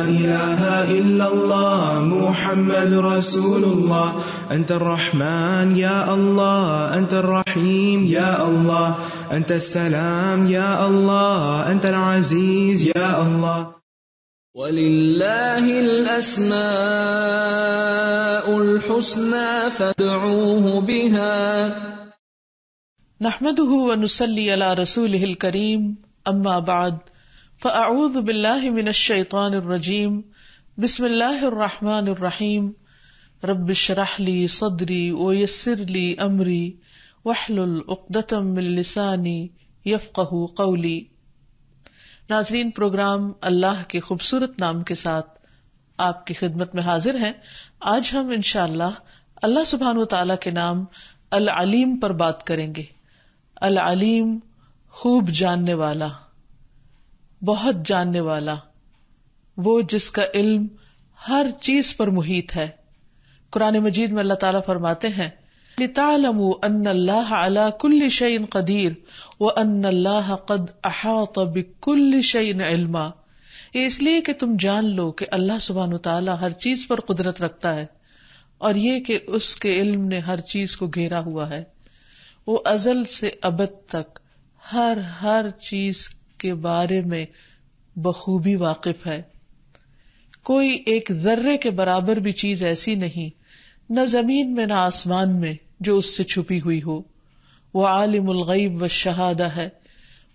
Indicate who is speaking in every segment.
Speaker 1: إله إلا الله محمد رسول الله أنت الرحمن يا الله أنت الرحيم يا الله أنت السلام يا الله أنت العزيز يا الله.
Speaker 2: وَلِلَّهِ الْأَسْمَاءُ الْحُسْنَى فَادْعُوهُ بِهَا.
Speaker 3: نحمده ونصلي على رسوله الكريم اما بعد فاعوذ بالله من الشيطان الرجيم بسم الله الرحمن الرحيم رب اشرح لي صدري ويسر لي امري واحلل عقدة من لساني يفقهوا قولي. ناظرین، پروگرام اللہ کے خوبصورت نام کے ساتھ آپ کی خدمت میں حاضر ہیں. آج ہم انشاءاللہ اللہ سبحانہ وتعالی کے نام العلیم پر بات کریں گے. العلیم، خوب جاننے والا، بہت جاننے والا، وہ جس کا علم ہر چیز پر محیط ہے. قرآن مجید میں اللہ تعالیٰ فرماتے ہیں لِتَعْلَمُوا أَنَّ اللَّهَ عَلَى كُلِّ شَيْءٍ قَدِيرٌ وَأَنَّ اللَّهَ قَدْ أَحَاطَ بِكُلِّ شَيْءٍ عِلْمًا. یہ اس لیے کہ تم جان لو کہ اللہ سبحانہ وتعالیٰ ہر چیز پر قدرت رکھتا ہے، اور یہ کہ اس کے علم نے ہر چیز کو گھیرا ہوا ہے. وہ ازل سے ابد تک ہر چیز کے بارے میں بخوبی واقف ہے. کوئی ایک ذرے کے برابر بھی چیز ایسی نہیں، نہ زمین میں نہ آسمان میں، جو اس سے چھپی ہوئی ہو. وہ عالم الغیب والشہادہ ہے،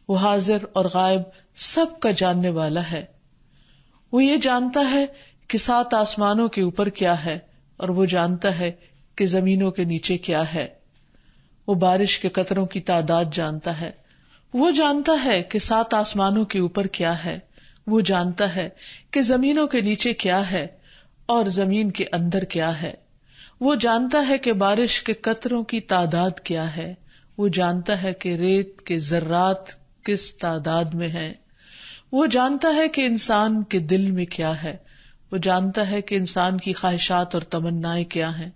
Speaker 3: وہ حاضر اور غائب سب کا جاننے والا ہے. وہ یہ جانتا ہے کہ 7 آسمانوں کے اوپر کیا ہے، اور وہ جانتا ہے کہ زمینوں کے نیچے کیا ہے. وہ بارش کے قطروں کی تعداد جانتا ہے. وہ جانتا ہے کہ 7 آسمانوں کے اوپر کیا ہے. وہ جانتا ہے کہ زمینوں کے نیچے کیا ہے اور زمین کے اندر کیا ہے. وہ جانتا ہے کہ بارش کے قطروں کی تعداد کیا ہے. وہ جانتا ہے کہ ریت کے ذرات کس تعداد میں ہیں. وہ جانتا ہے کہ انسان کے دل میں کیا ہے. وہ جانتا ہے کہ انسان کی خواہشات اور تمنائیں کیا ہیں.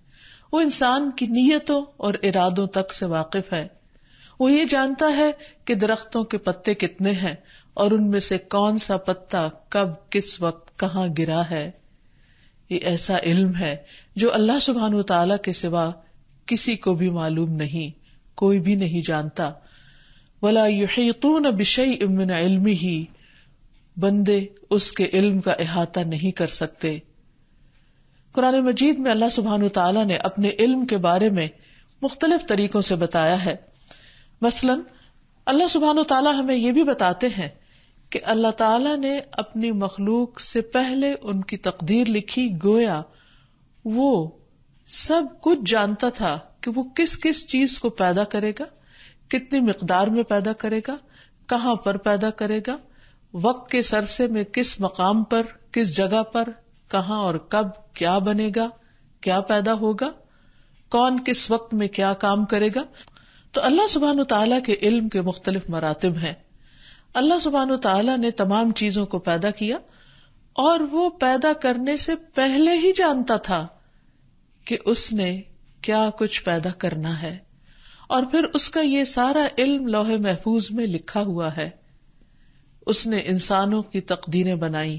Speaker 3: وہ انسان کی نیتوں اور ارادوں تک سے واقف ہے. وہ یہ جانتا ہے کہ درختوں کے پتے کتنے ہیں اور ان میں سے کون سا پتا کب کس وقت کہاں گرا ہے. یہ ایسا علم ہے جو اللہ سبحانہ وتعالی کے سوا کسی کو بھی معلوم نہیں، کوئی بھی نہیں جانتا. وَلَا يُحِيطُونَ بِشَيْءٍ مِّنْ عِلْمِهِ. بندے اس کے علم کا احاطہ نہیں کر سکتے. قرآن مجید میں اللہ سبحانہ وتعالی نے اپنے علم کے بارے میں مختلف طریقوں سے بتایا ہے. مثلا اللہ سبحانہ وتعالی ہمیں یہ بھی بتاتے ہیں کہ اللہ تعالی نے اپنی مخلوق سے پہلے ان کی تقدیر لکھی، گویا وہ سب کچھ جانتا تھا کہ وہ کس کس چیز کو پیدا کرے گا، کتنی مقدار میں پیدا کرے گا، کہاں پر پیدا کرے گا، وقت کے سرسے میں کس مقام پر، کس جگہ پر، کہاں اور کب کیا بنے گا، کیا پیدا ہوگا، کون کس وقت میں کیا کام کرے گا. تو اللہ سبحانہ وتعالیٰ کے علم کے مختلف مراتب ہیں. اللہ سبحانہ وتعالیٰ نے تمام چیزوں کو پیدا کیا، اور وہ پیدا کرنے سے پہلے ہی جانتا تھا کہ اس نے کیا کچھ پیدا کرنا ہے، اور پھر اس کا یہ سارا علم لوح محفوظ میں لکھا ہوا ہے. اس نے انسانوں کی تقدیریں بنائی.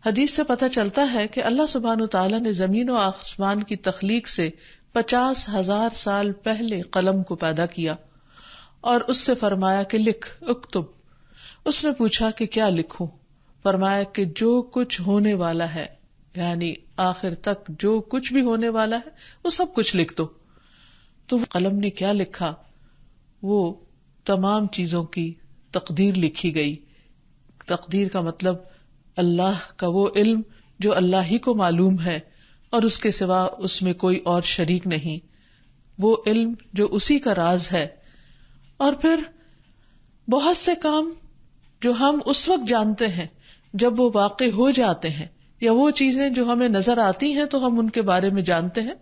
Speaker 3: حدیث سے پتہ چلتا ہے کہ اللہ سبحانہ وتعالیٰ نے زمین و آسمان کی تخلیق سے 50,000 سال پہلے قلم کو پیدا کیا اور اس سے فرمایا کہ لکھ، اکتب. اس نے پوچھا کہ کیا لکھوں؟ فرمایا کہ جو کچھ ہونے والا ہے، یعنی آخر تک جو کچھ بھی ہونے والا ہے وہ سب کچھ لکھ دو. تو قلم نے کیا لکھا؟ وہ تمام چیزوں کی تقدیر لکھی گئی. تقدیر کا مطلب اللہ کا وہ علم جو اللہ ہی کو معلوم ہے اور اس کے سوا اس میں کوئی اور شریک نہیں، وہ علم جو اسی کا راز ہے. اور پھر بہت سے کام جو ہم اس وقت جانتے ہیں جب وہ واقع ہو جاتے ہیں، یا وہ چیزیں جو ہمیں نظر آتی ہیں تو ہم ان کے بارے میں جانتے ہیں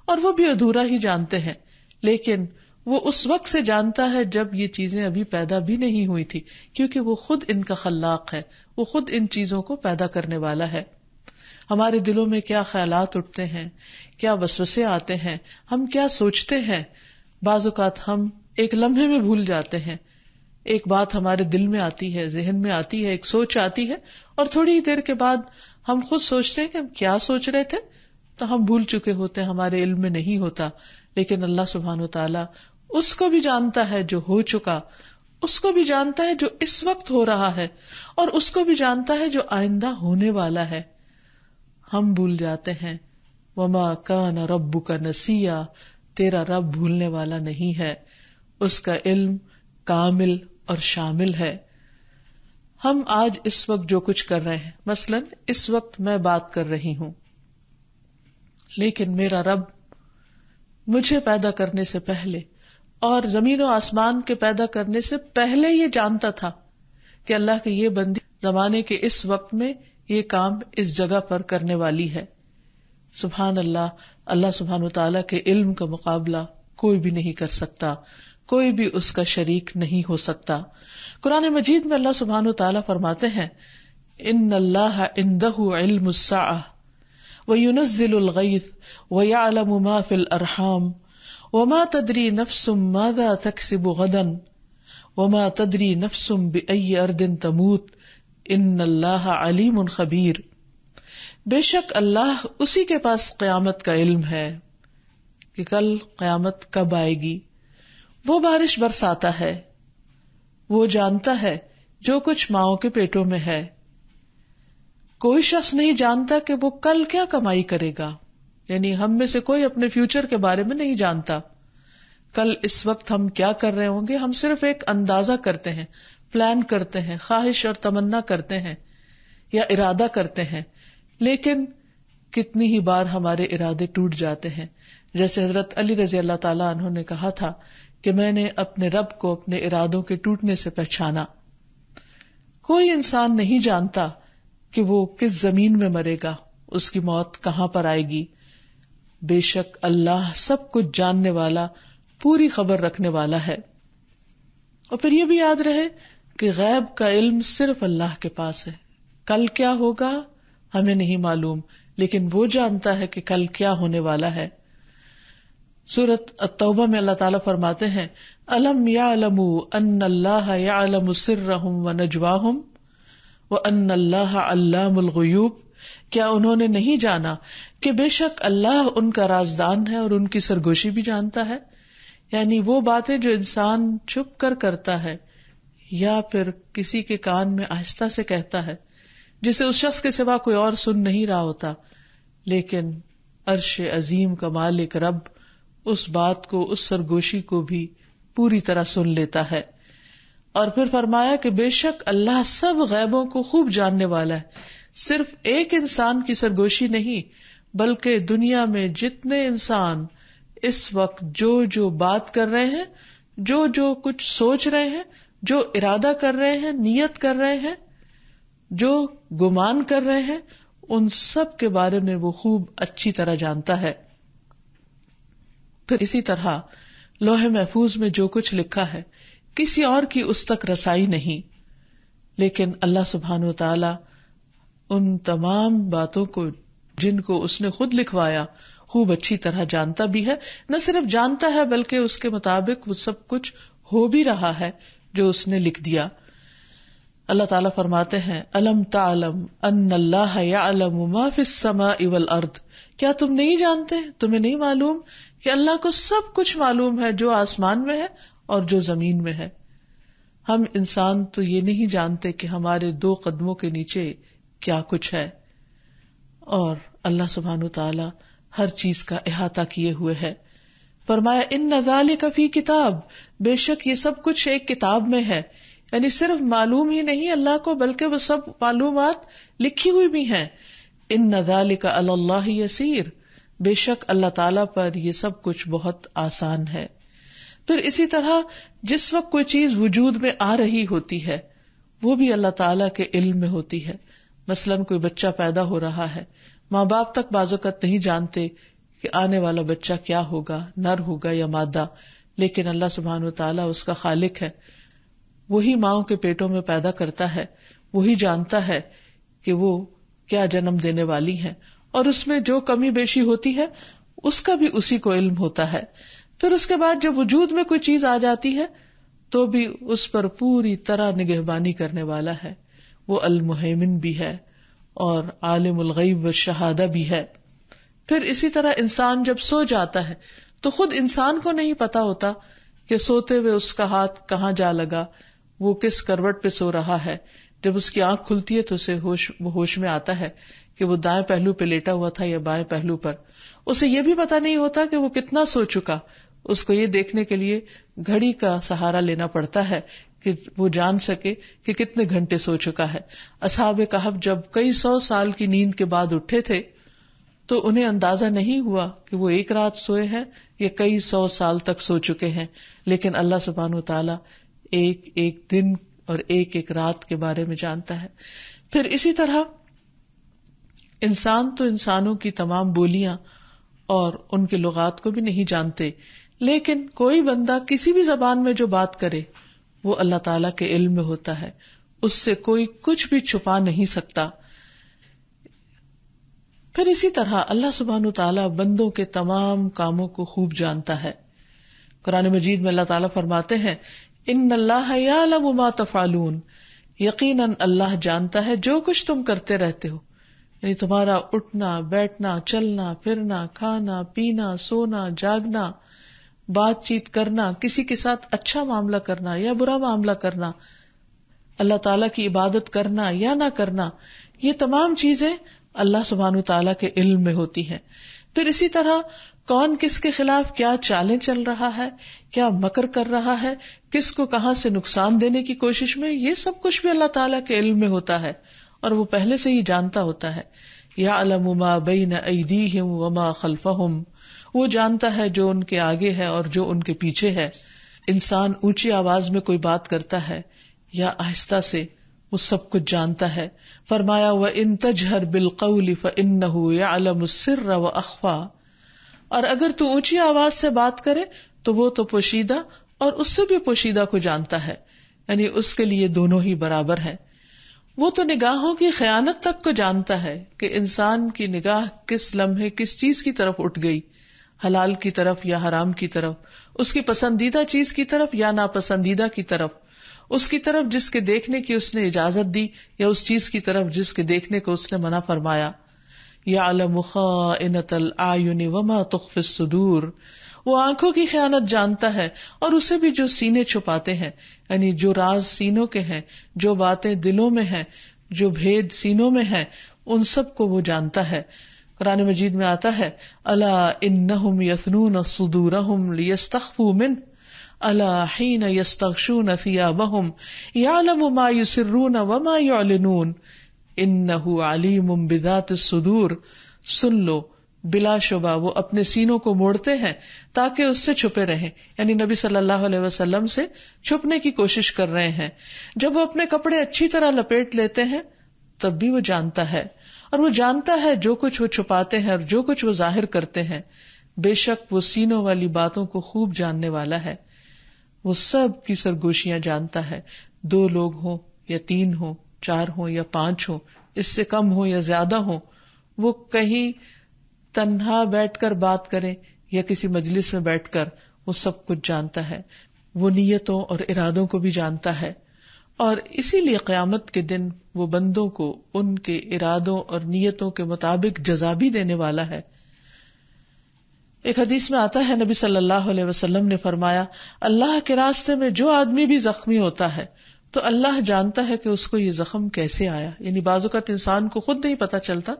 Speaker 3: اور وہ بھی ادھورا ہی جانتے ہیں، لیکن وہ اس وقت سے جانتا ہے جب یہ چیزیں ابھی پیدا بھی نہیں ہوئی تھی، کیونکہ وہ خود ان کا خلاق ہے، وہ خود ان چیزوں کو پیدا کرنے والا ہے. ہمارے دلوں میں کیا خیالات اٹھتے ہیں، کیا وسوسے آتے ہیں، ہم کیا سوچتے ہیں، بعض اوقات ہم ایک لمحے میں بھول جاتے ہیں. ایک بات ہمارے دل میں آتی ہے، ذہن میں آتی ہے، ایک سوچ آتی ہے اور تھوڑی دیر کے بعد ہم خود سوچتے ہیں کہ ہم کیا سوچ رہے تھے، تو ہم بھول چکے ہوتے ہیں، ہمارے علم میں نہیں ہوتا. لیکن اللہ سبحانہ و تعالیٰ اس کو بھی جانتا ہے جو ہو چکا، اس کو بھی جانتا ہے جو اس وقت ہو رہا ہے، اور اس کو بھی جانتا ہے جو آئندہ ہونے والا ہے. ہم بھول جاتے ہیں. وما کان ربک نسیا، تیرا رب بھولنے والا نہیں ہے، اس کا علم کامل اور شامل ہے. ہم آج اس وقت جو کچھ کر رہے ہیں، مثلا اس وقت میں بات کر رہی ہوں، لیکن میرا رب مجھے پیدا کرنے سے پہلے اور زمین و آسمان کے پیدا کرنے سے پہلے یہ جانتا تھا کہ اللہ کی یہ بندی زمانے کے اس وقت میں یہ کام اس جگہ پر کرنے والی ہے. سبحان اللہ. اللہ سبحانہ وتعالیٰ کے علم کا مقابلہ کوئی بھی نہیں کر سکتا، کوئی بھی اس کا شریک نہیں ہو سکتا. قرآن مجید میں اللہ سبحانہ وتعالیٰ فرماتے ہیں ان اللہ عندہ علم الساعہ وینزل الغیث ویعلم ما فی الارحام وما تدری نفس ماذا تکسب غدا وما تدری نفس بأی ارض تموت ان اللہ علیم خبیر. بے شک اللہ اسی کے پاس قیامت کا علم ہے کہ کل قیامت کب آئے گی. وہ بارش برساتا ہے، وہ جانتا ہے جو کچھ ماؤں کے پیٹوں میں ہے. کوئی شخص نہیں جانتا کہ وہ کل کیا کمائی کرے گا. یعنی ہم میں سے کوئی اپنے فیوچر کے بارے میں نہیں جانتا. کل اس وقت ہم کیا کر رہے ہوں گے، ہم صرف ایک اندازہ کرتے ہیں، پلان کرتے ہیں، خواہش اور تمنا کرتے ہیں یا ارادہ کرتے ہیں، لیکن کتنی ہی بار ہمارے ارادے ٹوٹ جاتے ہیں. جیسے حضرت علی رضی اللہ تعالیٰ عنہ نے کہا تھا کہ میں نے اپنے رب کو اپنے ارادوں کے ٹوٹنے سے پہچانا. کوئی انسان نہیں جانتا کہ وہ کس زمین میں مرے گا، اس کی موت کہاں پر آئے گی. بے شک اللہ سب کچھ جاننے والا، پوری خبر رکھنے والا ہے. اور پھر یہ بھی یاد رہے کہ غیب کا علم صرف اللہ کے پاس ہے. کل کیا ہوگا ہمیں نہیں معلوم، لیکن وہ جانتا ہے کہ کل کیا ہونے والا ہے. سورۃ التوبہ میں اللہ تعالیٰ فرماتے ہیں الم یعلموا ان اللہ یعلم سرهم ونجواهم وان اللہ علام الغیوب. کیا انہوں نے نہیں جانا کہ بے شک اللہ ان کا رازدان ہے اور ان کی سرگوشی بھی جانتا ہے. یعنی وہ باتیں جو انسان چھپ کر کرتا ہے یا پھر کسی کے کان میں آہستہ سے کہتا ہے، جسے اس شخص کے سوا کوئی اور سن نہیں رہا ہوتا، لیکن عرش عظیم کا مالک رب اس بات کو، اس سرگوشی کو بھی پوری طرح سن لیتا ہے. اور پھر فرمایا کہ بے شک اللہ سب غیبوں کو خوب جاننے والا ہے. صرف ایک انسان کی سرگوشی نہیں، بلکہ دنیا میں جتنے انسان اس وقت جو بات کر رہے ہیں، جو کچھ سوچ رہے ہیں، جو ارادہ کر رہے ہیں، نیت کر رہے ہیں، جو گمان کر رہے ہیں، ان سب کے بارے میں وہ خوب اچھی طرح جانتا ہے. پھر اسی طرح لوح محفوظ میں جو کچھ لکھا ہے کسی اور کی اس تک رسائی نہیں، لیکن اللہ سبحانہ وتعالی ان تمام باتوں کو جن کو اس نے خود لکھوایا خوب اچھی طرح جانتا بھی ہے. نہ صرف جانتا ہے بلکہ اس کے مطابق وہ سب کچھ ہو بھی رہا ہے جو اس نے لکھ دیا. اللہ تعالیٰ فرماتے ہیں الم تعلم ان اللہ یعلم ما فی السماء والارض. کیا تم نہیں جانتے، تمہیں نہیں معلوم کہ اللہ کو سب کچھ معلوم ہے جو آسمان میں ہے اور جو زمین میں ہے. ہم انسان تو یہ نہیں جانتے کہ ہمارے 2 قدموں کے نیچے کیا کچھ ہے، اور اللہ سبحانہ وتعالی ہر چیز کا احاطہ کیے ہوئے ہے. فرمایا ان ذالک فی کتاب، بے شک یہ سب کچھ ایک کتاب میں ہے. یعنی صرف معلوم ہی نہیں اللہ کو، بلکہ وہ سب معلومات لکھی ہوئی بھی ہیں. ان ذالک علی اللہ یسیر، بے شک اللہ تعالیٰ پر یہ سب کچھ بہت آسان ہے. پھر اسی طرح جس وقت کوئی چیز وجود میں آ رہی ہوتی ہے وہ بھی اللہ تعالیٰ کے علم میں ہوتی ہے. مثلاً کوئی بچہ پیدا ہو رہا ہے، ماں باپ تک بعض اوقات نہیں جانتے کہ آنے والا بچہ کیا ہوگا، نر ہوگا یا مادہ، لیکن اللہ سبحانہ وتعالیٰ اس کا خالق ہے. وہی ماؤں کے پیٹوں میں پیدا کرتا ہے، وہی جانتا ہے کہ وہ کیا جنم دینے والی ہیں، اور اس میں جو کمی بیشی ہوتی ہے اس کا بھی اسی کو علم ہوتا ہے. پھر اس کے بعد جب وجود میں کوئی چیز آ جاتی ہے تو بھی اس پر پوری طرح نگہبانی کرنے والا ہے. وہ المہیمن بھی ہے اور عالم الغیب والشہادہ بھی ہے. پھر اسی طرح انسان جب سو جاتا ہے تو خود انسان کو نہیں پتا ہوتا کہ سوتے ہوئے اس کا ہاتھ کہاں جا لگا، وہ کس کروٹ پہ سو رہا ہے. جب اس کی آنکھ کھلتی ہے تو اسے ہوش میں آتا ہے کہ وہ دائیں پہلو پہ لیٹا ہوا تھا یا بائیں پہلو پر. اسے یہ بھی پتا نہیں ہوتا کہ وہ کتنا سو چکا. اس کو یہ دیکھنے کے لیے گھڑی کا سہارا لینا پڑتا ہے کہ وہ جان سکے کہ کتنے گھنٹے سو چکا ہے. اصحاب کہف جب کئی 100 سال کی نیند کے بعد اٹھے تھے تو انہیں اندازہ نہیں ہوا کہ وہ ایک رات سوئے ہیں یا کئی 100 سال تک سو چکے ہیں. لیکن اللہ سبحانہ وتعالی ایک ایک دن اور ایک ایک رات کے بارے میں جانتا ہے. پھر اسی طرح انسان تو انسانوں کی تمام بولیاں اور ان کے لغات کو بھی نہیں جانتے، لیکن کوئی بندہ کسی بھی زبان میں جو بات کرے وہ اللہ تعالیٰ کے علم میں ہوتا ہے، اس سے کوئی کچھ بھی چھپا نہیں سکتا. پھر اسی طرح اللہ سبحانہ تعالیٰ بندوں کے تمام کاموں کو خوب جانتا ہے. قرآن مجید میں اللہ تعالیٰ فرماتے ہیں ان اللہ یعلم ما تفعلون، یقیناً اللہ جانتا ہے جو کچھ تم کرتے رہتے ہو. یعنی تمہارا اٹھنا بیٹھنا چلنا پھرنا کھانا پینا سونا جاگنا بات چیت کرنا، کسی کے ساتھ اچھا معاملہ کرنا یا برا معاملہ کرنا، اللہ تعالیٰ کی عبادت کرنا یا نہ کرنا، یہ تمام چیزیں اللہ سبحانہ تعالیٰ کے علم میں ہوتی ہیں. پھر اسی طرح کون کس کے خلاف کیا چالیں چل رہا ہے، کیا مکر کر رہا ہے، کس کو کہاں سے نقصان دینے کی کوشش میں، یہ سب کچھ بھی اللہ تعالیٰ کے علم میں ہوتا ہے اور وہ پہلے سے ہی جانتا ہوتا ہے. یعلم ما بین ایدیہم وما خلفہم، وہ جانتا ہے جو ان کے آگے ہے اور جو ان کے پیچھے ہے. انسان اونچی آواز میں کوئی بات کرتا ہے یا آہستہ سے، وہ سب کچھ جانتا ہے. فرمایا وَإِن تَجْهَرْ بِالْقَوْلِ فَإِنَّهُ يَعْلَمُ السِّرَّ وَأَخْفَى، اور اگر تو اونچی آواز سے بات کرے تو وہ تو پوشیدہ اور اس سے بھی پوشیدہ کو جانتا ہے. یعنی اس کے لیے دونوں ہی برابر ہیں. وہ تو نگاہوں کی خیانت تک کو جانتا ہے کہ انسان کی نگاہ کس لمحے کس چیز کی طرف اٹھ گئی، حلال کی طرف یا حرام کی طرف، اس کی پسندیدہ چیز کی طرف یا ناپسندیدہ کی طرف، اس کی طرف جس کے دیکھنے کی اس نے اجازت دی یا اس چیز کی طرف جس کے دیکھنے کو اس نے منع فرمایا. یعلم خائنۃ الاعین وما تخفی الصدور، وہ آنکھوں کی خیانت جانتا ہے اور اسے بھی جو سینے چھپاتے ہیں، یعنی جو راز سینوں کے ہیں، جو باتیں دلوں میں ہیں، جو بھید سینوں میں ہیں، ان سب کو وہ جانتا ہے. قرآن مجید میں آتا ہے الا انہم یثنون صدورہم لیستخفوا منہ الا حین یستغشون ثیابہم یعلم ما یسرون وما یعلنون انہ علیم بذات الصدور. سن لو، بلا شبہ وہ اپنے سینوں کو موڑتے ہیں تاکہ اس سے چھپے رہیں، یعنی نبی صلی اللہ علیہ وسلم سے چھپنے کی کوشش کر رہے ہیں. جب وہ اپنے کپڑے اچھی طرح لپیٹ لیتے ہیں تب بھی وہ جانتا ہے، اور وہ جانتا ہے جو کچھ وہ چھپاتے ہیں اور جو کچھ وہ ظاہر کرتے ہیں. بے شک وہ سینوں والی باتوں کو خوب جاننے والا ہے. وہ سب کی سرگوشیاں جانتا ہے، 2 لوگ ہوں یا 3 ہوں، 4 ہوں یا 5 ہوں، اس سے کم ہوں یا زیادہ ہوں، وہ کہیں تنہا بیٹھ کر بات کریں یا کسی مجلس میں بیٹھ کر، وہ سب کچھ جانتا ہے. وہ نیتوں اور ارادوں کو بھی جانتا ہے، اور اسی لیے قیامت کے دن وہ بندوں کو ان کے ارادوں اور نیتوں کے مطابق جزا بھی دینے والا ہے. ایک حدیث میں آتا ہے نبی صلی اللہ علیہ وسلم نے فرمایا اللہ کے راستے میں جو آدمی بھی زخمی ہوتا ہے تو اللہ جانتا ہے کہ اس کو یہ زخم کیسے آیا. یعنی بعض اوقات انسان کو خود نہیں پتا چلتا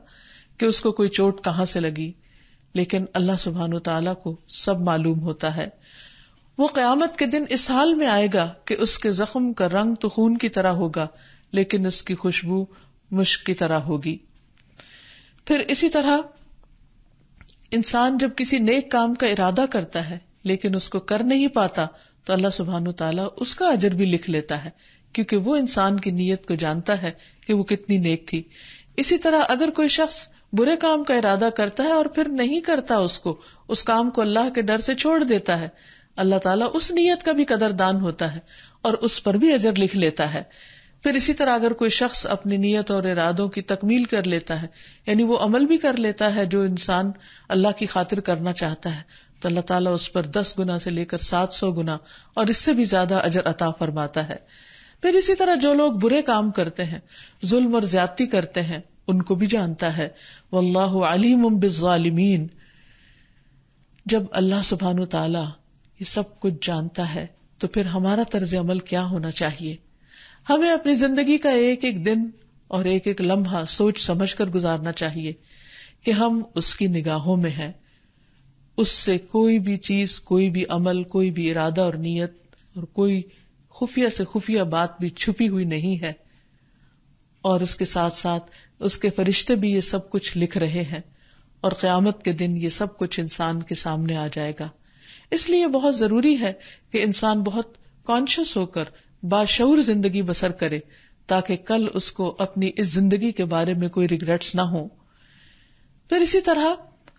Speaker 3: کہ اس کو کوئی چوٹ کہاں سے لگی، لیکن اللہ سبحانہ تعالیٰ کو سب معلوم ہوتا ہے. وہ قیامت کے دن اس حال میں آئے گا کہ اس کے زخم کا رنگ تو خون کی طرح ہوگا لیکن اس کی خوشبو مشک کی طرح ہوگی. پھر اسی طرح انسان جب کسی نیک کام کا ارادہ کرتا ہے لیکن اس کو کر نہیں پاتا تو اللہ سبحانہ تعالیٰ اس کا اجر بھی لکھ لیتا ہے، کیونکہ وہ انسان کی نیت کو جانتا ہے کہ وہ کتنی نیک تھی. اسی طرح اگر کوئی شخص برے کام کا ارادہ کرتا ہے اور پھر نہیں کرتا اس کام کو اللہ کے ڈر سے چھوڑ دیتا ہے، اللہ تعالیٰ اس نیت کا بھی قدردان ہوتا ہے اور اس پر بھی اجر لکھ لیتا ہے. پھر اسی طرح اگر کوئی شخص اپنی نیت اور ارادوں کی تکمیل کر لیتا ہے، یعنی وہ عمل بھی کر لیتا ہے جو انسان اللہ کی خاطر کرنا چاہتا ہے، تو اللہ تعالیٰ اس پر 10 گنا سے لے کر 700 گنا اور اس سے بھی زیادہ اجر عطا فرماتا ہے. پھر اسی طرح جو لوگ برے کام کرتے ہیں، ظلم اور زیادتی کرتے ہیں، ان کو بھی جانتا ہے. واللہ علیم بالظالمین. جب اللہ سبحانہ تعالی یہ سب کچھ جانتا ہے تو پھر ہمارا طرز عمل کیا ہونا چاہیے؟ ہمیں اپنی زندگی کا ایک ایک دن اور ایک ایک لمحہ سوچ سمجھ کر گزارنا چاہیے کہ ہم اس کی نگاہوں میں ہیں. اس سے کوئی بھی چیز، کوئی بھی عمل، کوئی بھی ارادہ اور نیت اور کوئی خفیہ سے خفیہ بات بھی چھپی ہوئی نہیں ہے. اور اس کے ساتھ ساتھ اس کے فرشتے بھی یہ سب کچھ لکھ رہے ہیں، اور قیامت کے دن یہ سب کچھ انسان کے سامنے آ جائے گا. اس لیے بہت ضروری ہے کہ انسان بہت کانشیس ہو کر باشعور زندگی بسر کرے، تاکہ کل اس کو اپنی اس زندگی کے بارے میں کوئی ریگریٹس نہ ہو. پھر اسی طرح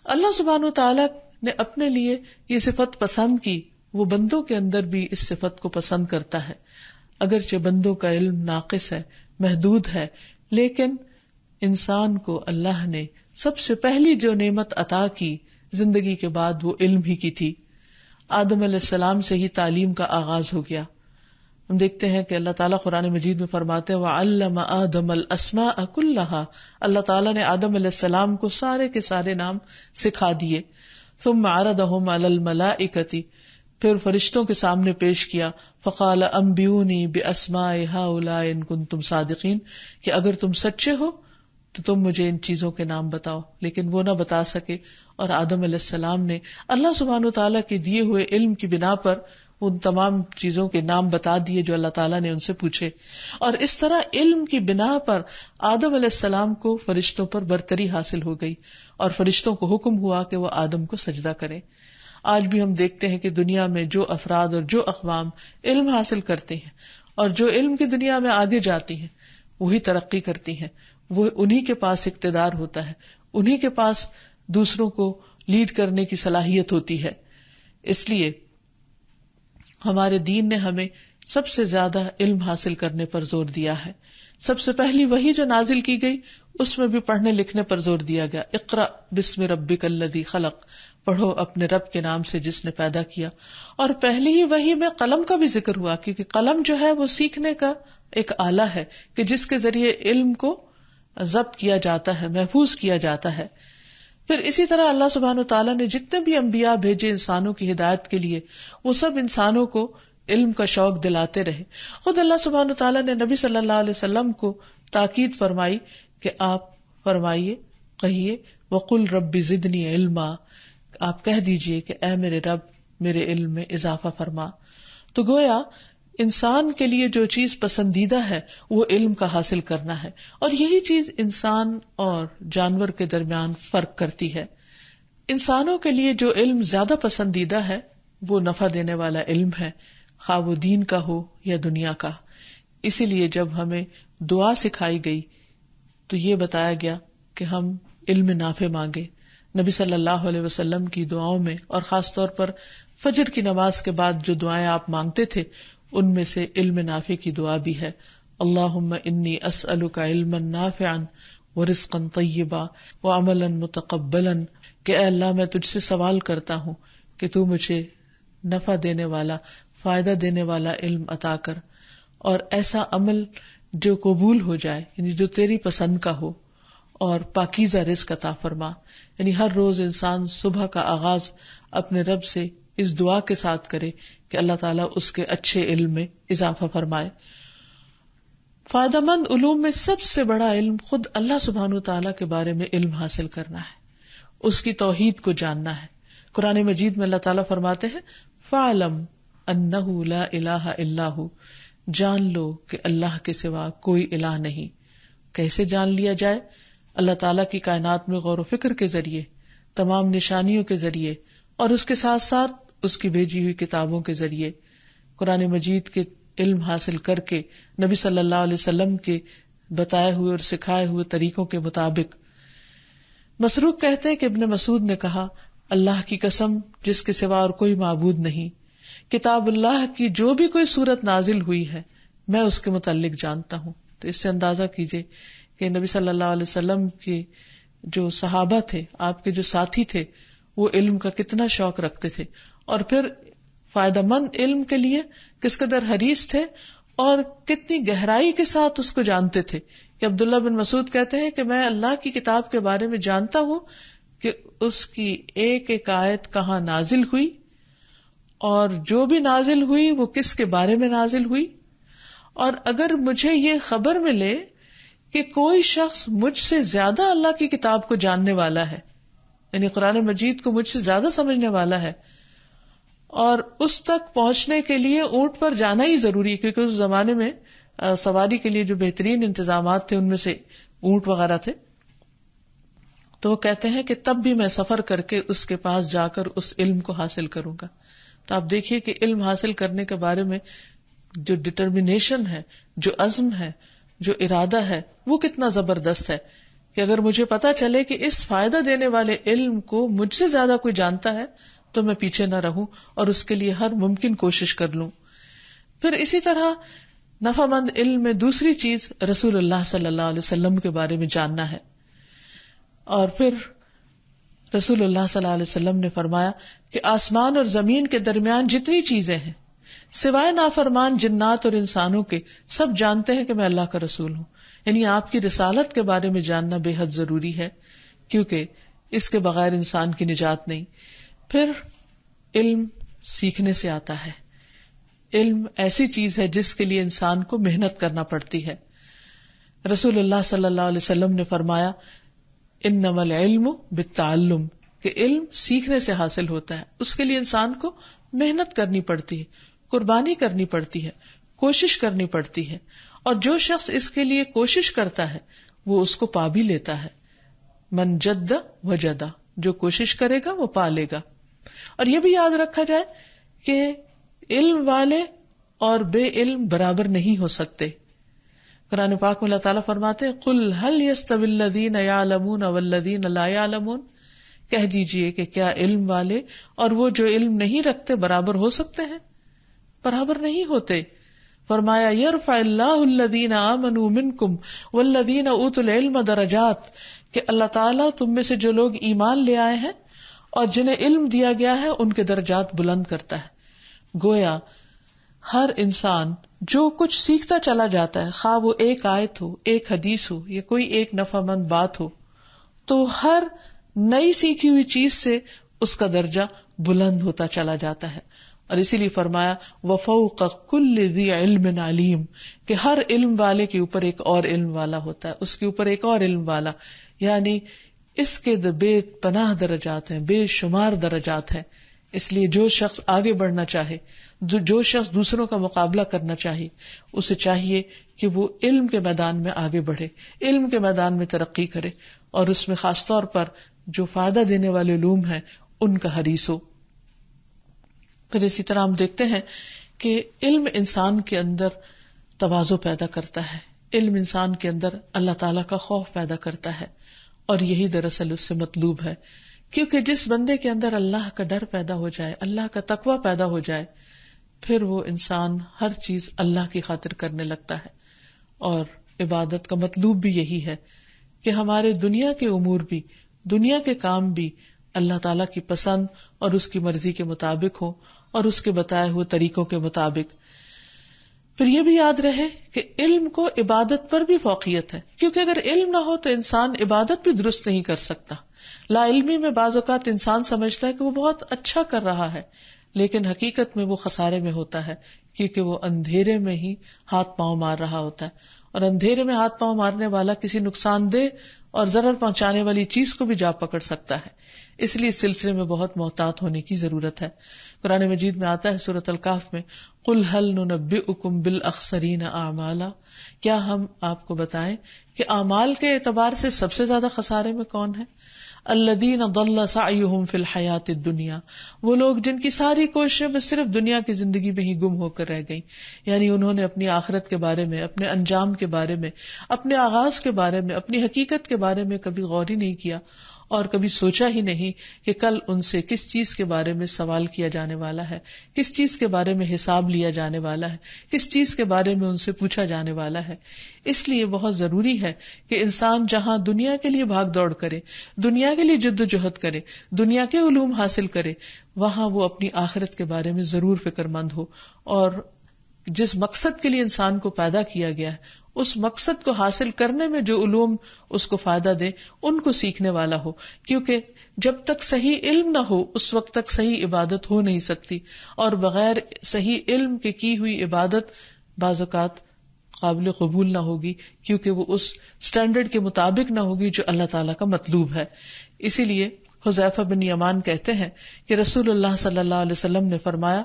Speaker 3: اللہ سبحانہ وتعالی نے اپنے لیے یہ صفت پسند کی، وہ بندوں کے اندر بھی اس صفت کو پسند کرتا ہے. اگرچہ بندوں کا علم ناقص ہے، محدود ہے، لیکن انسان کو اللہ نے سب سے پہلی جو نعمت عطا کی زندگی کے بعد وہ علم ہی کی تھی. آدم علیہ السلام سے ہی تعلیم کا آغاز ہو گیا. ہم دیکھتے ہیں کہ اللہ تعالیٰ قرآن مجید میں فرماتے ہیں وَعَلَّمَ آدَمَ الْأَسْمَاءَ كُلَّهَا. اللہ تعالیٰ نے آدم علیہ السلام کو سارے کے سارے نام سکھا دیے. ثُمَّ عَرَضَهُمْ عَلَى الْمَلَائِكَةِ. پھر فرشتوں کے سامنے پیش کیا. فَقَالَ أَنْبِئُونِي بِأَسْمَاءِ هَؤُلَاءِ إِن كُنتُمْ صَادِقِينَ. کہ اگر تم سچے ہو تو تم مجھے ان چیزوں کے نام بتاؤ. لیکن وہ نہ بتا سکے، اور آدم علیہ السلام نے اللہ سبحانہ تعالیٰ کے دیے ہوئے علم کی بنا پر ان تمام چیزوں کے نام بتا دیے جو اللہ تعالیٰ نے ان سے پوچھے. اور اس طرح علم کی بنا پر آدم علیہ السلام کو فرشتوں پر برتری حاصل ہو گئی، اور فرشتوں کو حکم ہوا کہ وہ آدم کو سجدہ کریں. آج بھی ہم دیکھتے ہیں کہ دنیا میں جو افراد اور جو اقوام علم حاصل کرتے ہیں اور جو علم کی دنیا میں آگے جاتی ہیں وہی ترقی کرتی ہیں، وہ انہی کے پاس اقتدار ہوتا ہے، انہی کے پاس دوسروں کو لیڈ کرنے کی صلاحیت ہوتی ہے. اس لیے ہمارے دین نے ہمیں سب سے زیادہ علم حاصل کرنے پر زور دیا ہے. سب سے پہلی وحی جو نازل کی گئی اس میں بھی پڑھنے لکھنے پر زور دیا گیا. اقرأ بسم ربک الذی خلق. پڑھو اپنے رب کے نام سے جس نے پیدا کیا. اور پہلی ہی وحی میں قلم کا بھی ذکر ہوا، کیونکہ قلم جو ہے وہ سیکھنے کا ایک آلہ ہے کہ جس کے ذریعے علم کو ضبط کیا جاتا ہے، محفوظ کیا جاتا ہے. پھر اسی طرح اللہ سبحانہ تعالیٰ نے جتنے بھی انبیاء بھیجے انسانوں کی ہدایت کے لیے، وہ سب انسانوں کو علم کا شوق دلاتے رہے. خود اللہ سبحانہ تعالیٰ نے نبی صلی اللہ علیہ وسلم کو تاکید فرمائی کہ آپ فرمائیے، کہیے وَقُلْ رَبِّ زِدْنِي عِلْمًا. آپ کہہ دیجئے کہ اے میرے رب میرے علم میں اضافہ فرما. تو گویا انسان کے لیے جو چیز پسندیدہ ہے وہ علم کا حاصل کرنا ہے، اور یہی چیز انسان اور جانور کے درمیان فرق کرتی ہے. انسانوں کے لیے جو علم زیادہ پسندیدہ ہے وہ نفع دینے والا علم ہے، خواہ وہ دین کا ہو یا دنیا کا. اسی لیے جب ہمیں دعا سکھائی گئی تو یہ بتایا گیا کہ ہم علم نافع مانگے. نبی صلی اللہ علیہ وسلم کی دعاؤں میں، اور خاص طور پر فجر کی نماز کے بعد جو دعائیں آپ مانگتے تھے ان میں سے علم نافع کی دعا بھی ہے. اللہم انی اسألک علما نافعا ورزقا طیبا وعملا متقبلا. کہ اے اللہ میں تجھ سے سوال کرتا ہوں کہ تو مجھے نفع دینے والا، فائدہ دینے والا علم عطا کر، اور ایسا عمل جو قبول ہو جائے، یعنی جو تیری پسند کا ہو، اور پاکیزہ رزق عطا فرما. یعنی ہر روز انسان صبح کا آغاز اپنے رب سے اس دعا کے ساتھ کرے کہ اللہ تعالیٰ اس کے اچھے علم میں اضافہ فرمائے. فائدہ مند علوم میں سب سے بڑا علم خود اللہ سبحانہ تعالیٰ کے بارے میں علم حاصل کرنا ہے، اس کی توحید کو جاننا ہے. قرآن مجید میں اللہ تعالیٰ فرماتے ہیں فَعْلَمْ أَنَّهُ لَا إِلَهَ إِلَّا هُوَ. جان لو کہ اللہ کے سوا کوئی الہ نہیں. کیسے جان لیا جائے؟ اللہ تعالیٰ کی کائنات میں غور و فکر کے ذریعے، تمام نشانیوں کے ذریعے، اور اس کے ساتھ ساتھ اس کی بھیجی ہوئی کتابوں کے ذریعے، قرآن مجید کے علم حاصل کر کے نبی صلی اللہ علیہ وسلم کے بتائے ہوئے اور سکھائے ہوئے طریقوں کے مطابق. مسروق کہتے ہیں کہ ابن مسعود نے کہا اللہ کی قسم جس کے سوا اور کوئی معبود نہیں، کتاب اللہ کی جو بھی کوئی صورت نازل ہوئی ہے میں اس کے متعلق جانتا ہوں. تو اس سے اندازہ کیجئے کہ نبی صلی اللہ علیہ وسلم کے جو صحابہ تھے، آپ کے جو ساتھی تھے، وہ علم کا کتنا شوق رکھتے تھے، اور پھر فائدہ مند علم کے لیے کس قدر حریص تھے، اور کتنی گہرائی کے ساتھ اس کو جانتے تھے. کہ عبداللہ بن مسعود کہتے ہیں کہ میں اللہ کی کتاب کے بارے میں جانتا ہوں کہ اس کی ایک ایک آیت کہاں نازل ہوئی، اور جو بھی نازل ہوئی وہ کس کے بارے میں نازل ہوئی. اور اگر مجھے یہ خبر ملے کہ کوئی شخص مجھ سے زیادہ اللہ کی کتاب کو جاننے والا ہے، یعنی قرآن مجید کو مجھ سے زیادہ سمجھنے والا ہے، اور اس تک پہنچنے کے لیے اونٹ پر جانا ہی ضروری ہے، کیونکہ اس زمانے میں سواری کے لیے جو بہترین انتظامات تھے ان میں سے اونٹ وغیرہ تھے، تو وہ کہتے ہیں کہ تب بھی میں سفر کر کے اس کے پاس جا کر اس علم کو حاصل کروں گا. تو آپ دیکھیے کہ علم حاصل کرنے کے بارے میں جو ڈٹرمنیشن ہے، جو عزم ہے، جو ارادہ ہے، وہ کتنا زبردست ہے کہ اگر مجھے پتا چلے کہ اس فائدہ دینے والے علم کو مجھ سے زیادہ کوئی جانتا ہے تو میں پیچھے نہ رہوں اور اس کے لیے ہر ممکن کوشش کر لوں. پھر اسی طرح نفع مند علم میں دوسری چیز رسول اللہ صلی اللہ علیہ وسلم کے بارے میں جاننا ہے. اور پھر رسول اللہ صلی اللہ علیہ وسلم نے فرمایا کہ آسمان اور زمین کے درمیان جتنی چیزیں ہیں سوائے نافرمان جنات اور انسانوں کے، سب جانتے ہیں کہ میں اللہ کا رسول ہوں. یعنی آپ کی رسالت کے بارے میں جاننا بے حد ضروری ہے، کیونکہ اس کے بغیر انسان کی نجات نہیں. پھر علم سیکھنے سے آتا ہے. علم ایسی چیز ہے جس کے لیے انسان کو محنت کرنا پڑتی ہے. رسول اللہ صلی اللہ علیہ وسلم نے فرمایا انما العلم بالتعلم، کہ علم سیکھنے سے حاصل ہوتا ہے. اس کے لیے انسان کو محنت کرنی پڑتی ہے، قربانی کرنی پڑتی ہے، کوشش کرنی پڑتی ہے. اور جو شخص اس کے لیے کوشش کرتا ہے وہ اس کو پا بھی لیتا ہے. من جد وجد، جو کوشش کرے گا وہ پا لے گا. اور یہ بھی یاد رکھا جائے کہ علم والے اور بے علم برابر نہیں ہو سکتے. قرآن پاک میں اللہ تعالیٰ فرماتے ہیں قُلْ هَلْ يَسْتَوِي الَّذِينَ يَعْلَمُونَ وَالَّذِينَ لَا يَعْلَمُونَ، کہہ دیجئے کہ کیا علم والے اور وہ جو علم نہیں رکھتے برابر ہو سکتے ہیں؟ برابر نہیں ہوتے. فرمایا يَرْفَعِ اللَّهُ الَّذِينَ آمَنُوا مِنْكُمْ وَالَّذِينَ أُوتُوا الْعِلْمَ دَرَجَاتٍ، کہ اللہ تعالیٰ تم میں سے جو لوگ ایمان لے آئے ہیں اور جنہیں علم دیا گیا ہے ان کے درجات بلند کرتا ہے. گویا ہر انسان جو کچھ سیکھتا چلا جاتا ہے، خواہ وہ ایک آیت ہو، ایک حدیث ہو، یا کوئی ایک نفع مند بات ہو، تو ہر نئی سیکھی ہوئی چیز سے اس کا درجہ بلند ہوتا چلا جاتا ہے. اور اسی لیے فرمایا وَفَوْقَ كُلِّ ذِي عِلْمٍ عَلِيمٍ، کہ ہر علم والے کے اوپر ایک اور علم والا ہوتا ہے، اس کے اوپر ایک اور علم والا. یعنی اس کے بے پناہ درجات ہیں، بے شمار درجات ہیں. اس لیے جو شخص آگے بڑھنا چاہے، جو شخص دوسروں کا مقابلہ کرنا چاہے، اسے چاہیے کہ وہ علم کے میدان میں آگے بڑھے، علم کے میدان میں ترقی کرے، اور اس میں خاص طور پر جو فائدہ دینے والے علوم ہیں ان کا حریص ہو. پھر اسی طرح ہم دیکھتے ہیں کہ علم انسان کے اندر تواضع پیدا کرتا ہے، علم انسان کے اندر اللہ تعالیٰ کا خوف پیدا کرتا ہے، اور یہی دراصل اس سے مطلوب ہے. کیونکہ جس بندے کے اندر اللہ کا ڈر پیدا ہو جائے، اللہ کا تقوی پیدا ہو جائے، پھر وہ انسان ہر چیز اللہ کی خاطر کرنے لگتا ہے. اور عبادت کا مطلوب بھی یہی ہے کہ ہمارے دنیا کے امور بھی، دنیا کے کام بھی اللہ تعالیٰ کی پسند اور اس کی مرضی کے مطابق ہو، اور اس کے بتائے ہوئے طریقوں کے مطابق. پھر یہ بھی یاد رہے کہ علم کو عبادت پر بھی فوقیت ہے، کیونکہ اگر علم نہ ہو تو انسان عبادت بھی درست نہیں کر سکتا. لا علمی میں بعض اوقات انسان سمجھتا ہے کہ وہ بہت اچھا کر رہا ہے، لیکن حقیقت میں وہ خسارے میں ہوتا ہے، کیونکہ وہ اندھیرے میں ہی ہاتھ پاؤں مار رہا ہوتا ہے. اور اندھیرے میں ہاتھ پاؤں مارنے والا کسی نقصان دہ اور ضرر پہنچانے والی چیز کو بھی جا پکڑ سکتا ہے. اس لیے اس سلسلے میں بہت محتاط ہونے کی ضرورت ہے. قرآن مجید میں آتا ہے سورۃ الکہف میں قُلْ هَلْ نُنَبِّئُكُمْ بِالْأَخْسَرِينَ أَعْمَالًا، کیا ہم آپ کو بتائیں کہ اعمال کے اعتبار سے سب سے زیادہ خسارے میں کون ہے؟ الذین ضل سعیہم فی الحیات الدنیا، وہ لوگ جن کی ساری کوششیں بس صرف دنیا کی زندگی میں ہی گم ہو کر رہ گئیں. یعنی انہوں نے اپنی آخرت کے بارے میں، اپنے انجام کے بارے میں، اپنے آغاز کے بارے میں، اپنی حقیقت کے بارے میں کبھی غور ہی نہیں کیا، اور کبھی سوچا ہی نہیں کہ کل ان سے کس چیز کے بارے میں سوال کیا جانے والا ہے، کس چیز کے بارے میں حساب لیا جانے والا ہے، کس چیز کے بارے میں ان سے پوچھا جانے والا ہے. اس لیے بہت ضروری ہے کہ انسان جہاں دنیا کے لیے بھاگ دوڑ کرے، دنیا کے لیے جد و جہد کرے، دنیا کے علوم حاصل کرے، وہاں وہ اپنی آخرت کے بارے میں ضرور فکر مند ہو، اور جس مقصد کے لیے انسان کو پیدا کیا گیا ہے اس مقصد کو حاصل کرنے میں جو علوم اس کو فائدہ دے ان کو سیکھنے والا ہو، کیونکہ جب تک صحیح علم نہ ہو اس وقت تک صحیح عبادت ہو نہیں سکتی، اور بغیر صحیح علم کے کی ہوئی عبادت بعض اوقات قابل قبول نہ ہوگی، کیونکہ وہ اس سٹینڈرڈ کے مطابق نہ ہوگی جو اللہ تعالیٰ کا مطلوب ہے۔ اسی لیے حذیفہ بن یمان کہتے ہیں کہ رسول اللہ صلی اللہ علیہ وسلم نے فرمایا،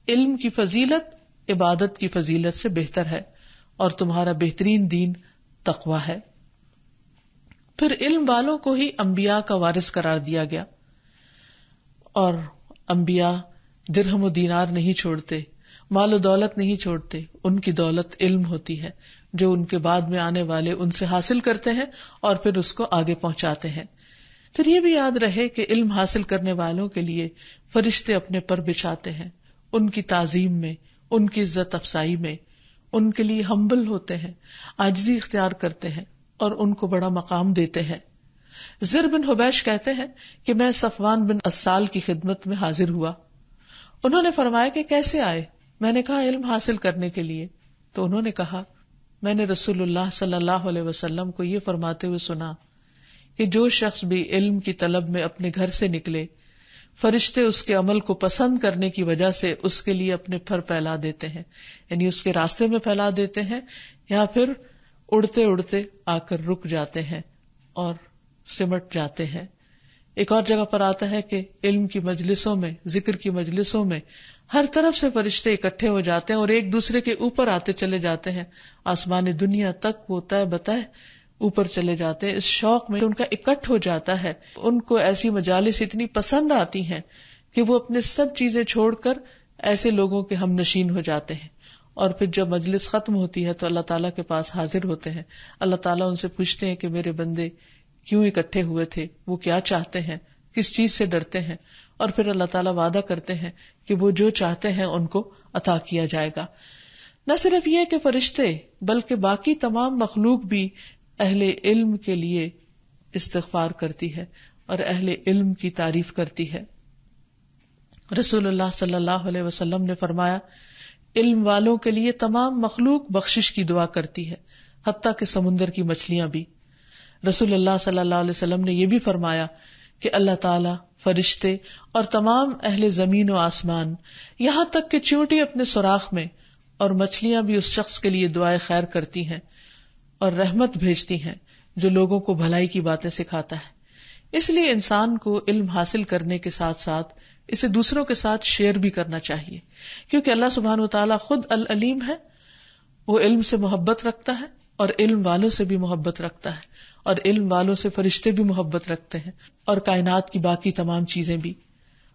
Speaker 3: علم کی فضیلت عبادت کی فضیلت سے بہتر ہے، اور تمہارا بہترین دین تقویٰ ہے۔ پھر علم والوں کو ہی انبیاء کا وارث قرار دیا گیا، اور انبیاء درہم و دینار نہیں چھوڑتے، مال و دولت نہیں چھوڑتے، ان کی دولت علم ہوتی ہے جو ان کے بعد میں آنے والے ان سے حاصل کرتے ہیں اور پھر اس کو آگے پہنچاتے ہیں۔ پھر یہ بھی یاد رہے کہ علم حاصل کرنے والوں کے لیے فرشتے اپنے پر بچھاتے ہیں، ان کی تعظیم میں، ان کی عزت افزائی میں، ان کے لیے ہمبل ہوتے ہیں، عاجزی اختیار کرتے ہیں اور ان کو بڑا مقام دیتے ہیں۔ زر بن حبیش کہتے ہیں کہ میں صفوان بن اسال کی خدمت میں حاضر ہوا، انہوں نے فرمایا کہ کیسے آئے؟ میں نے کہا علم حاصل کرنے کے لیے۔ تو انہوں نے کہا میں نے رسول اللہ صلی اللہ علیہ وسلم کو یہ فرماتے ہوئے سنا کہ جو شخص بھی علم کی طلب میں اپنے گھر سے نکلے، فرشتے اس کے عمل کو پسند کرنے کی وجہ سے اس کے لیے اپنے پر پھیلا دیتے ہیں، یعنی اس کے راستے میں پھیلا دیتے ہیں، یا پھر اڑتے اڑتے آ کر رک جاتے ہیں اور سمٹ جاتے ہیں۔ ایک اور جگہ پر آتا ہے کہ علم کی مجلسوں میں، ذکر کی مجلسوں میں ہر طرف سے فرشتے اکٹھے ہو جاتے ہیں اور ایک دوسرے کے اوپر آتے چلے جاتے ہیں، آسمان دنیا تک وہ تہ بتہ اوپر چلے جاتے ہیں۔ اس شوق میں ان کا اکٹھ ہو جاتا ہے، ان کو ایسی مجالس اتنی پسند آتی ہیں کہ وہ اپنے سب چیزیں چھوڑ کر ایسے لوگوں کے ہم نشین ہو جاتے ہیں، اور پھر جب مجلس ختم ہوتی ہے تو اللہ تعالیٰ کے پاس حاضر ہوتے ہیں۔ اللہ تعالیٰ ان سے پوچھتے ہیں کہ میرے بندے کیوں اکٹھے ہوئے تھے، وہ کیا چاہتے ہیں، کس چیز سے ڈرتے ہیں، اور پھر اللہ تعالیٰ وعدہ کرتے ہیں کہ وہ جو چاہتے ہیں ان کو عطا کیا جائے گا۔ نہ صرف یہ کہ فرشتے بلکہ باقی تمام مخلوق بھی اہل علم کے لیے استغفار کرتی ہے اور اہل علم کی تعریف کرتی ہے۔ رسول اللہ صلی اللہ علیہ وسلم نے فرمایا، علم والوں کے لیے تمام مخلوق بخشش کی دعا کرتی ہے، حتیٰ کہ سمندر کی مچھلیاں بھی۔ رسول اللہ صلی اللہ علیہ وسلم نے یہ بھی فرمایا کہ اللہ تعالیٰ، فرشتے اور تمام اہل زمین و آسمان، یہاں تک کہ چیونٹی اپنے سوراخ میں، اور مچھلیاں بھی اس شخص کے لیے دعائے خیر کرتی ہیں اور رحمت بھیجتی ہیں جو لوگوں کو بھلائی کی باتیں سکھاتا ہے۔ اس لیے انسان کو علم حاصل کرنے کے ساتھ ساتھ اسے دوسروں کے ساتھ شیئر بھی کرنا چاہیے، کیونکہ اللہ سبحانہ وتعالیٰ خود العلیم ہے، وہ علم سے محبت رکھتا ہے اور علم والوں سے بھی محبت رکھتا ہے، اور علم والوں سے فرشتے بھی محبت رکھتے ہیں اور کائنات کی باقی تمام چیزیں بھی،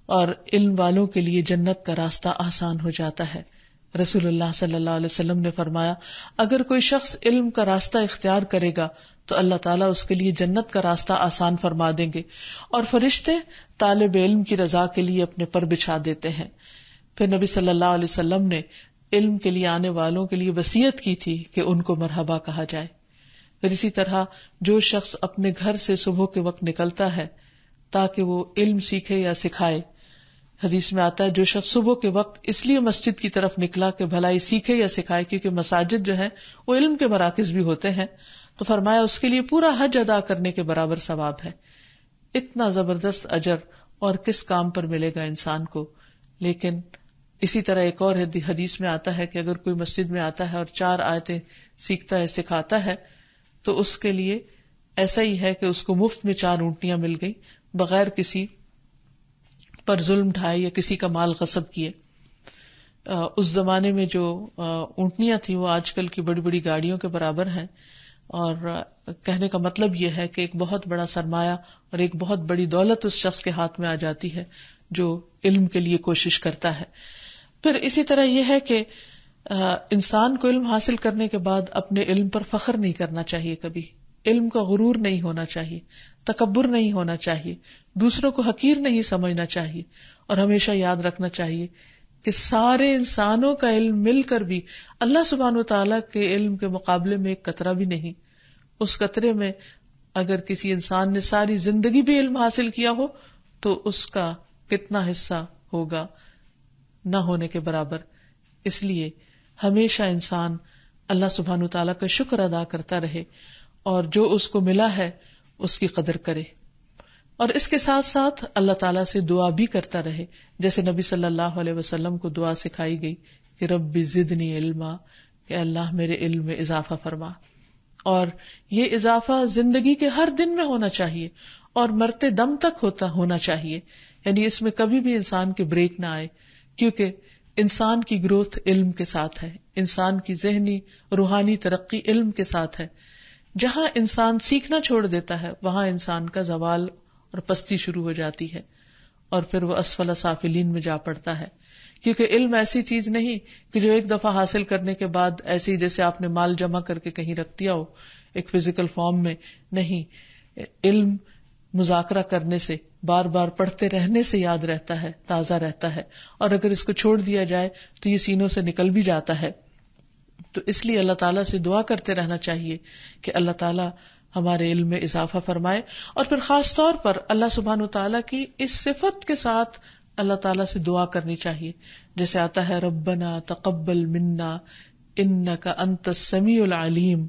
Speaker 3: اور علم والوں کے لیے جنت کا راستہ آسان ہو جاتا ہے۔ رسول اللہ صلی اللہ علیہ وسلم نے فرمایا، اگر کوئی شخص علم کا راستہ اختیار کرے گا تو اللہ تعالیٰ اس کے لیے جنت کا راستہ آسان فرما دیں گے، اور فرشتے طالب علم کی رضا کے لیے اپنے پر بچھا دیتے ہیں۔ پھر نبی صلی اللہ علیہ وسلم نے علم کے لیے آنے والوں کے لیے وصیت کی تھی کہ ان کو مرحبا کہا جائے۔ پھر اسی طرح جو شخص اپنے گھر سے صبح کے وقت نکلتا ہے تاکہ وہ علم سیکھے یا سکھائے، حدیث میں آتا ہے جو شخص صبح کے وقت اس لیے مسجد کی طرف نکلا کہ بھلائی سیکھے یا سکھائے، کیونکہ مساجد جو ہیں وہ علم کے مراکز بھی ہوتے ہیں، تو فرمایا اس کے لیے پورا حج ادا کرنے کے برابر ثواب ہے۔ اتنا زبردست اجر اور کس کام پر ملے گا انسان کو۔ لیکن اسی طرح ایک اور حدیث میں آتا ہے کہ اگر کوئی مسجد میں آتا ہے اور 4 آیتیں سیکھتا ہے، سکھاتا ہے، تو اس کے لیے ایسا ہی ہے کہ اس کو مفت میں 4 اونٹنیاں مل گئی، بغیر کسی پر ظلم ڈھائے یا کسی کا مال غصب کیے۔ اس زمانے میں جو اونٹنیاں تھیں وہ آج کل کی بڑی بڑی گاڑیوں کے برابر ہیں، اور کہنے کا مطلب یہ ہے کہ ایک بہت بڑا سرمایہ اور ایک بہت بڑی دولت اس شخص کے ہاتھ میں آ جاتی ہے جو علم کے لیے کوشش کرتا ہے۔ پھر اسی طرح یہ ہے کہ انسان کو علم حاصل کرنے کے بعد اپنے علم پر فخر نہیں کرنا چاہیے، کبھی علم کا غرور نہیں ہونا چاہیے، تکبر نہیں ہونا چاہیے، دوسروں کو حقیر نہیں سمجھنا چاہیے، اور ہمیشہ یاد رکھنا چاہیے کہ سارے انسانوں کا علم مل کر بھی اللہ سبحانہ وتعالیٰ کے علم کے مقابلے میں ایک قطرہ بھی نہیں۔ اس قطرے میں اگر کسی انسان نے ساری زندگی بھی علم حاصل کیا ہو تو اس کا کتنا حصہ ہوگا، نہ ہونے کے برابر۔ اس لیے ہمیشہ انسان اللہ سبحانہ تعالیٰ کا شکر ادا کرتا رہے اور جو اس کو ملا ہے اس کی قدر کرے، اور اس کے ساتھ ساتھ اللہ تعالیٰ سے دعا بھی کرتا رہے، جیسے نبی صلی اللہ علیہ وسلم کو دعا سکھائی گئی کہ رب زدنی علما، کہ اللہ میرے علم میں اضافہ فرما. اور یہ اضافہ زندگی کے ہر دن میں ہونا چاہیے اور مرتے دم تک ہونا چاہیے، یعنی اس میں کبھی بھی انسان کے بریک نہ آئے، کیونکہ انسان کی گروتھ علم کے ساتھ ہے، انسان کی ذہنی روحانی ترقی علم کے ساتھ ہے. جہاں انسان سیکھنا چھوڑ دیتا ہے وہاں انسان کا زوال اور پستی شروع ہو جاتی ہے، اور پھر وہ اسفل سافلین میں جا پڑتا ہے. کیونکہ علم ایسی چیز نہیں کہ جو ایک دفعہ حاصل کرنے کے بعد ایسی جیسے آپ نے مال جمع کر کے کہیں رکھ دیا ہو ایک فزیکل فارم میں، نہیں. علم مذاکرہ کرنے سے، بار بار پڑھتے رہنے سے یاد رہتا ہے، تازہ رہتا ہے، اور اگر اس کو چھوڑ دیا جائے تو یہ سینوں سے نکل بھی جاتا ہے. تو اس لیے اللہ تعالیٰ سے دعا کرتے رہنا چاہیے کہ اللہ تعالیٰ ہمارے علم میں اضافہ فرمائے. اور پھر خاص طور پر اللہ سبحانہ تعالیٰ کی اس صفت کے ساتھ اللہ تعالیٰ سے دعا کرنی چاہیے، جیسے آتا ہے ربنا تقبل منا انک انت السمیع العلیم،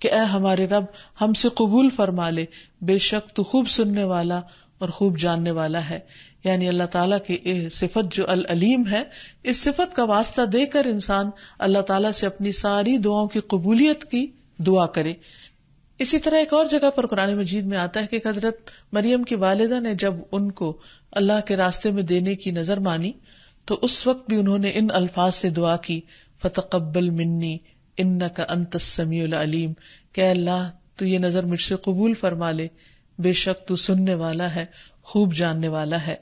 Speaker 3: کہ اے ہمارے رب ہم سے قبول فرما لے، بے شک تو خوب سننے والا اور خوب جاننے والا ہے. یعنی اللہ تعالیٰ کی صفت جو العلیم ہے، اس صفت کا واسطہ دے کر انسان اللہ تعالیٰ سے اپنی ساری دعاؤں کی قبولیت کی دعا کرے. اسی طرح ایک اور جگہ پر قرآن مجید میں آتا ہے کہ حضرت مریم کی والدہ نے جب ان کو اللہ کے راستے میں دینے کی نظر مانی تو اس وقت بھی انہوں نے ان الفاظ سے دعا کی، فتقبل منی انک انت السمیع العلیم، کہ اللہ تو یہ نظر مجھ سے قبول فرما لے، بے شک تو سننے والا ہے، خوب جاننے والا ہے.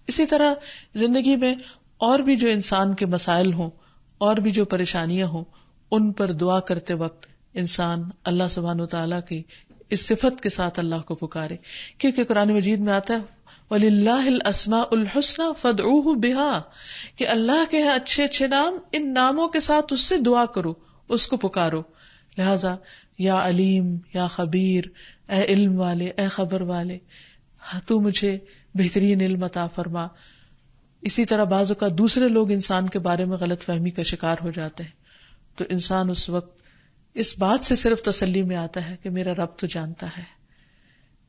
Speaker 3: اسی طرح زندگی میں اور بھی جو انسان کے مسائل ہوں اور بھی جو پریشانیاں ہوں، ان پر دعا کرتے وقت انسان اللہ سبحانہ تعالیٰ کی اس صفت کے ساتھ اللہ کو پکارے، کیونکہ قرآن مجید میں آتا ہے وَلِلَّهِ الْأَسْمَاءُ الْحُسْنَى فَادْعُوهُ بِهَا، کہ اللہ کے ہیں اچھے اچھے نام، ان ناموں کے ساتھ اس سے دعا کرو، اس کو پکارو. لہذا یا علیم، یا خبیر، اے علم والے، اے خبر والے، تو مجھے بہترین علم عطا فرما. اسی طرح بعض اوقات دوسرے لوگ انسان کے بارے میں غلط فہمی کا شکار ہو جاتے ہیں، تو انسان اس وقت اس بات سے صرف تسلی میں آتا ہے کہ میرا رب تو جانتا ہے،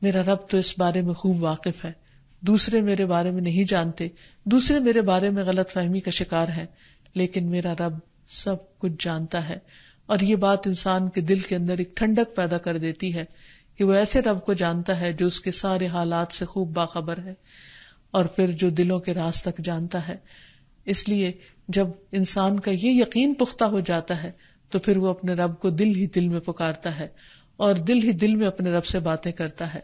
Speaker 3: میرا رب تو اس بارے میں خوب واقف ہے، دوسرے میرے بارے میں نہیں جانتے، دوسرے میرے بارے میں غلط فہمی کا شکار ہے، لیکن میرا رب سب کچھ جانتا ہے. اور یہ بات انسان کے دل کے اندر ایک ٹھنڈک پیدا کر دیتی ہے کہ وہ ایسے رب کو جانتا ہے جو اس کے سارے حالات سے خوب باخبر ہے اور پھر جو دلوں کے راز تک جانتا ہے. اس لیے جب انسان کا یہ یقین پختہ ہو جاتا ہے تو پھر وہ اپنے رب کو دل ہی دل میں پکارتا ہے اور دل ہی دل میں اپنے رب سے باتیں کرتا ہے،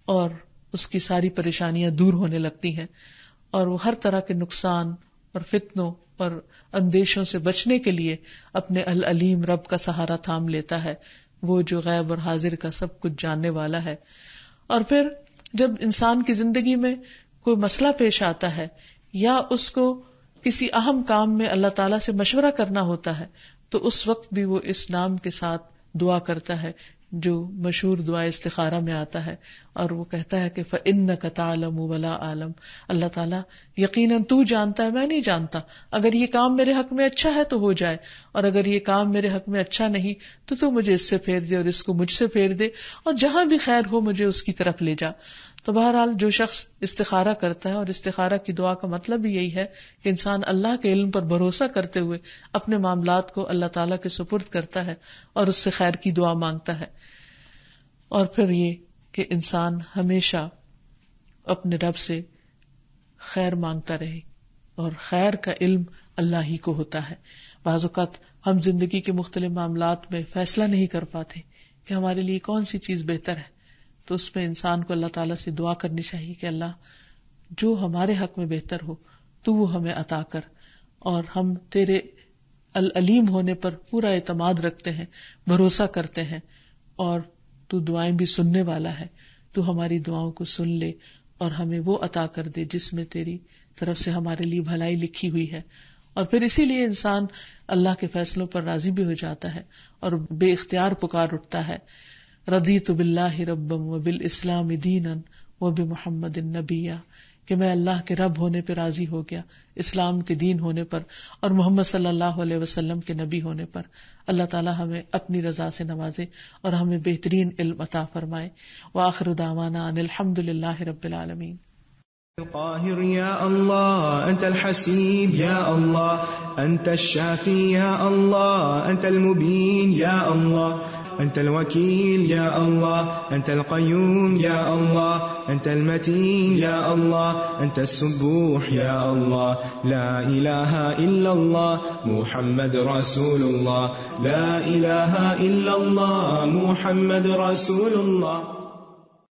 Speaker 3: اور اس کی ساری پریشانیاں دور ہونے لگتی ہیں، اور وہ ہر طرح کے نقصان اور فتنوں اور اندیشوں سے بچنے کے لیے اپنے العلیم رب کا سہارا تھام لیتا ہے، وہ جو غیب اور حاضر کا سب کچھ جاننے والا ہے. اور پھر جب انسان کی زندگی میں کوئی مسئلہ پیش آتا ہے یا اس کو کسی اہم کام میں اللہ تعالیٰ سے مشورہ کرنا ہوتا ہے تو اس وقت بھی وہ اس نام کے ساتھ دعا کرتا ہے جو مشہور دعا استخارہ میں آتا ہے، اور وہ کہتا ہے کہ فَإِنَّكَ تَعْلَمُ وَلَا أَعْلَمُ، اللہ تعالیٰ یقیناً تو جانتا ہے، میں نہیں جانتا، اگر یہ کام میرے حق میں اچھا ہے تو ہو جائے، اور اگر یہ کام میرے حق میں اچھا نہیں تو مجھے اس سے پھیر دے اور اس کو مجھ سے پھیر دے، اور جہاں بھی خیر ہو مجھے اس کی طرف لے جا. تو بہرحال جو شخص استخارہ کرتا ہے، اور استخارہ کی دعا کا مطلب بھی یہی ہے کہ انسان اللہ کے علم پر بھروسہ کرتے ہوئے اپنے معاملات کو اللہ تعالیٰ کے سپرد کرتا ہے اور اس سے خیر کی دعا مانگتا ہے. اور پھر یہ کہ انسان ہمیشہ اپنے رب سے خیر مانگتا رہے، اور خیر کا علم اللہ ہی کو ہوتا ہے. بعض اوقات ہم زندگی کے مختلف معاملات میں فیصلہ نہیں کر پاتے کہ ہمارے لیے کون سی چیز بہتر ہے، تو اس میں انسان کو اللہ تعالیٰ سے دعا کرنی چاہیے کہ اللہ جو ہمارے حق میں بہتر ہو تو وہ ہمیں عطا کر، اور ہم تیرے العلیم ہونے پر پورا اعتماد رکھتے ہیں، بھروسہ کرتے ہیں، اور تو دعائیں بھی سننے والا ہے، تو ہماری دعاؤں کو سن لے اور ہمیں وہ عطا کر دے جس میں تیری طرف سے ہمارے لیے بھلائی لکھی ہوئی ہے. اور پھر اسی لیے انسان اللہ کے فیصلوں پر راضی بھی ہو جاتا ہے اور بے اختیار پکار اٹھتا ہے، رضیت باللہ ربا وبالاسلام دینا وبمحمد نبیا، کہ میں اللہ کے رب ہونے پہ راضی ہو گیا، اسلام کے دین ہونے پر اور محمد صلی اللہ علیہ وسلم کے نبی ہونے پر۔ اللہ تعالی ہمیں اپنی رضا سے نوازے اور ہمیں بہترین علم عطا فرمائے۔ وآخر دعوانا ان الحمد للہ رب العالمین۔
Speaker 1: القاهر يا الله أنت الحسيب يا الله أنت الشافي يا الله أنت المبين يا الله أنت الوكيل يا الله أنت القيوم يا الله أنت المتين يا الله أنت السبوح يا الله لا إله إلا الله محمد رسول الله لا إله إلا الله محمد رسول الله۔